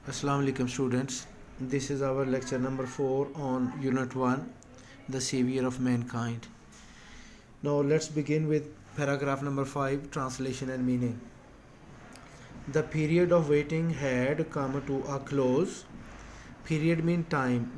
Assalamu alaikum students. This is our lecture number 4 on Unit 1, the Savior of Mankind. Now let's begin with paragraph number 5, translation and meaning. The period of waiting had come to a close. Period mean time.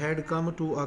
had come to a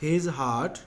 His heart,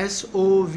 SOV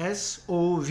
SOV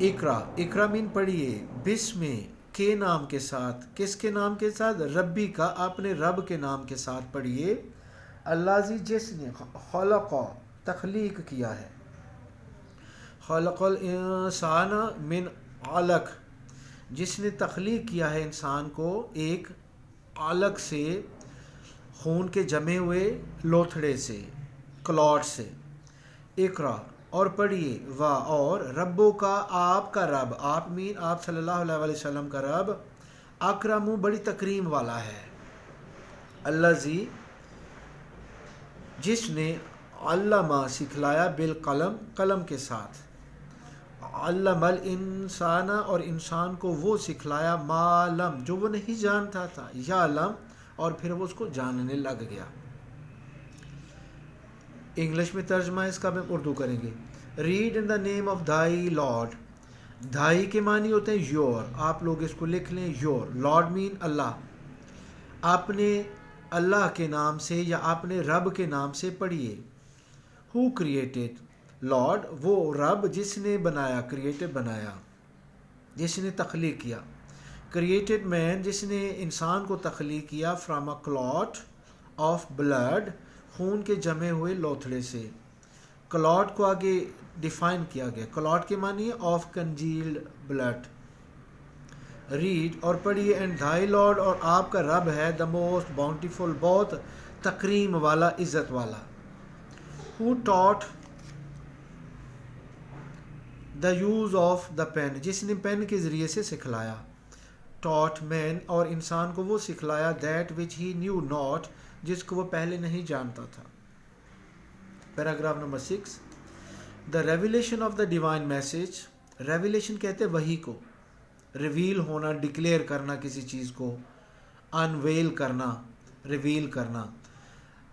اقرا، اقرا مین پڑھیے، بسم کے نام کے ساتھ، کس کے نام کے ساتھ؟ ربی کا، اپنے رب کے نام کے ساتھ پڑھیے، الذی جس نے خلق تخلیق کیا ہے، خلق الانسان من علق جس نے تخلیق کیا ہے انسان کو ایک علق سے، خون کے جمے ہوئے لوتھڑے سے، کلاٹ سے۔ اقرا اور پڑھیے، وا اور ربو کا، آپ کا رب، آپ مین آپ صلی اللہ علیہ وسلم کا رب، اکرم بڑی تکریم والا ہے، الذی جس نے علامہ سکھلایا، بالقلم قلم کے ساتھ، علم الانسان اور انسان کو وہ سکھلایا، ما لم جو وہ نہیں جانتا تھا، یا لم اور پھر وہ اس کو جاننے لگ گیا۔ انگلش میں ترجمہ اس کا ہم اردو کریں گے۔ Read in the name of thy Lord, thy کے معنی ہوتے ہیں یور، آپ لوگ اس کو لکھ لیں یور، لارڈ مین اللہ، اپنے اللہ کے نام سے یا اپنے رب کے نام سے پڑھیے۔ ہو کریٹڈ، لارڈ وہ رب جس نے بنایا، کریٹڈ بنایا، جس نے تخلیق کیا، کریٹڈ مین جس نے انسان کو تخلیق کیا، from a clot of blood خون کے جمے ہوئے لوتھڑے سے۔ کلاٹ کو آگے ڈیفائن کیا گیا، کلاٹ کے معنی ہے آف کنجیلڈ بلڈ۔ ریڈ اور پڑھیے، اینڈ دائی لارڈ اور آپ کا رب ہے، دا موسٹ باؤنٹیفل بہت تکریم والا، عزت والا۔ Who taught the use of the pen جس نے پین کے ذریعے سے سکھلایا، ٹاٹ مین اور انسان کو وہ سکھلایا، that which he knew not جس کو وہ پہلے نہیں جانتا تھا۔ Paragraph number 6، the revelation of the divine message, revelation کہتے ہیں وحی کو، ریویل ہونا، ڈکلیئر کرنا کسی چیز کو، انویل کرنا، ریویل کرنا۔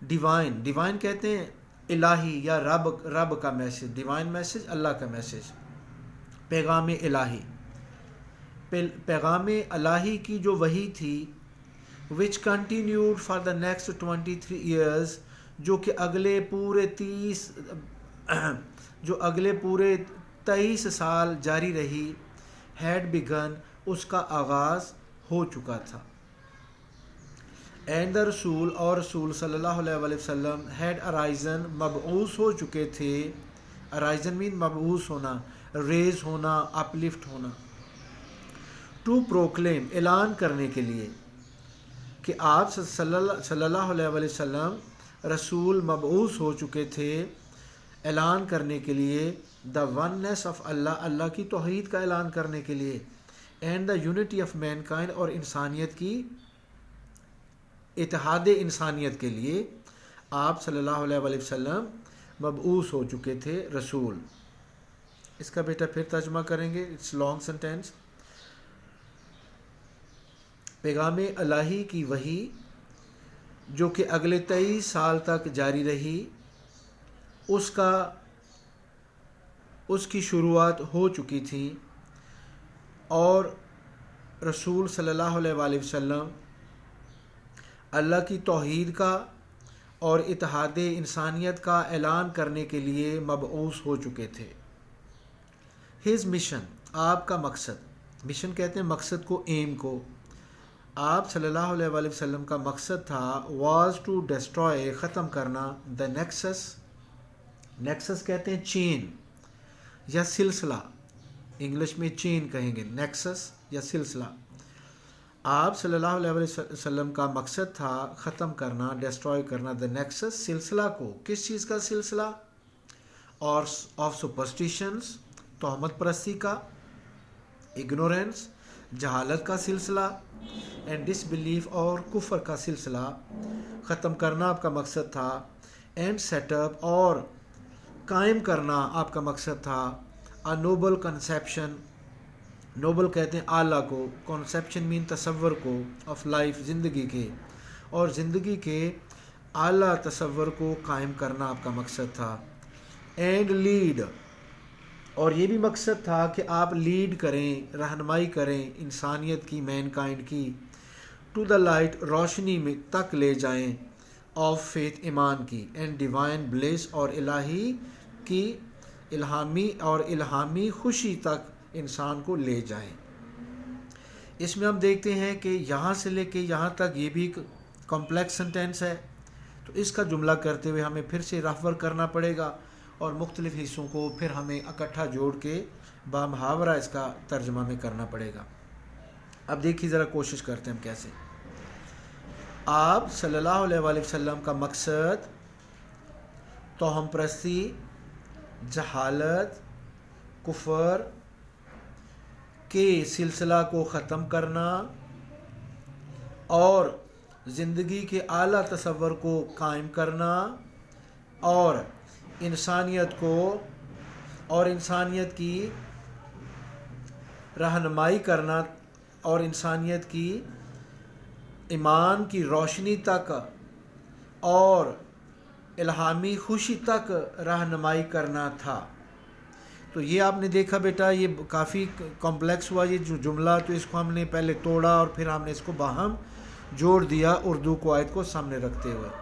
ڈیوائن، ڈیوائن کہتے ہیں الہی یا رب کا میسج، ڈیوائن میسج اللہ کا میسج، پیغام الہی، پیغام الہی کی جو وحی تھی، which continued for the next 23 years جو کہ اگلے پورے 23 سال جاری رہی، had begun اس کا آغاز ہو چکا تھا، and the رسول اور رسول صلی اللہ علیہ وسلم had arisen مبعوث ہو چکے تھے، arisen mean مبعوث ہونا، ریز ہونا، اپلفٹ ہونا، to proclaim اعلان کرنے کے لیے کہ آپ صلی اللہ علیہ وسلم رسول مبعوث ہو چکے تھے، اعلان کرنے کے لیے، دا وننس آف اللہ، اللہ کی توحید کا اعلان کرنے کے لیے، and the unity of mankind اور انسانیت کی اتحاد انسانیت کے لیے آپ صلی اللہ علیہ وسلم مبعوث ہو چکے تھے، رسول۔ اس کا بیٹا پھر ترجمہ کریں گے، اٹس لانگ سینٹینس۔ پیغام الہی کی وحی جو کہ اگلے 23 سال تک جاری رہی، اس کی شروعات ہو چکی تھی، اور رسول صلی اللہ علیہ وسلم اللہ کی توحید کا اور اتحاد انسانیت کا اعلان کرنے کے لیے مبعوث ہو چکے تھے۔ ہز مشن، آپ کا مقصد، مشن کہتے ہیں مقصد کو، ایم کو، آپ صلی اللہ علیہ وسلم کا مقصد تھا، واز ٹو ڈسٹروائے ختم کرنا، دا نیکسس، نیکسس کہتے ہیں چین یا سلسلہ، انگلش میں چین کہیں گے، نیکسس یا سلسلہ۔ آپ صلی اللہ علیہ وسلم کا مقصد تھا ختم کرنا، ڈسٹروائے کرنا، دا نیکسس سلسلہ کو، کس چیز کا سلسلہ؟ اور آف سپرسٹیشنز، تہمت پرستی کا، اگنورینس جہالت کا سلسلہ، اینڈ ڈس بلیف اور کفر کا سلسلہ ختم کرنا آپ کا مقصد تھا، اینڈ سیٹ اپ اور قائم کرنا آپ کا مقصد تھا، اے نوبل کنسیپشن، نوبل کہتے ہیں اعلیٰ کو، کنسیپشن مین تصور کو، آف لائف زندگی کے، اور زندگی کے اعلیٰ تصور کو قائم کرنا آپ کا مقصد تھا، اینڈ لیڈ اور یہ بھی مقصد تھا کہ آپ لیڈ کریں، رہنمائی کریں انسانیت کی، مین کائنڈ کی، ٹو دا لائٹ روشنی میں تک لے جائیں، آف فیتھ ایمان کی، اینڈ ڈیوائن بلیس اور الہی کی الہامی خوشی تک انسان کو لے جائیں۔ اس میں ہم دیکھتے ہیں کہ یہاں سے لے کے یہاں تک یہ بھی کمپلیکس سینٹینس ہے، تو اس کا جملہ کرتے ہوئے ہمیں پھر سے رف ورک کرنا پڑے گا اور مختلف حصوں کو پھر ہمیں اکٹھا جوڑ کے بامحاورہ اس کا ترجمہ میں کرنا پڑے گا۔ اب دیکھیے ذرا کوشش کرتے ہیں ہم کیسے۔ آپ صلی اللہ علیہ وآلہ وسلم کا مقصد توہم پرستی، جہالت، کفر کے سلسلہ کو ختم کرنا اور زندگی کے اعلیٰ تصور کو قائم کرنا اور انسانیت کی رہنمائی کرنا اور انسانیت کی ایمان کی روشنی تک اور الہامی خوشی تک رہنمائی کرنا تھا۔ تو یہ آپ نے دیکھا بیٹا، یہ کافی کمپلیکس ہوا یہ جو جملہ، تو اس کو ہم نے پہلے توڑا اور پھر ہم نے اس کو باہم جوڑ دیا اردو قواعد کو سامنے رکھتے ہوئے۔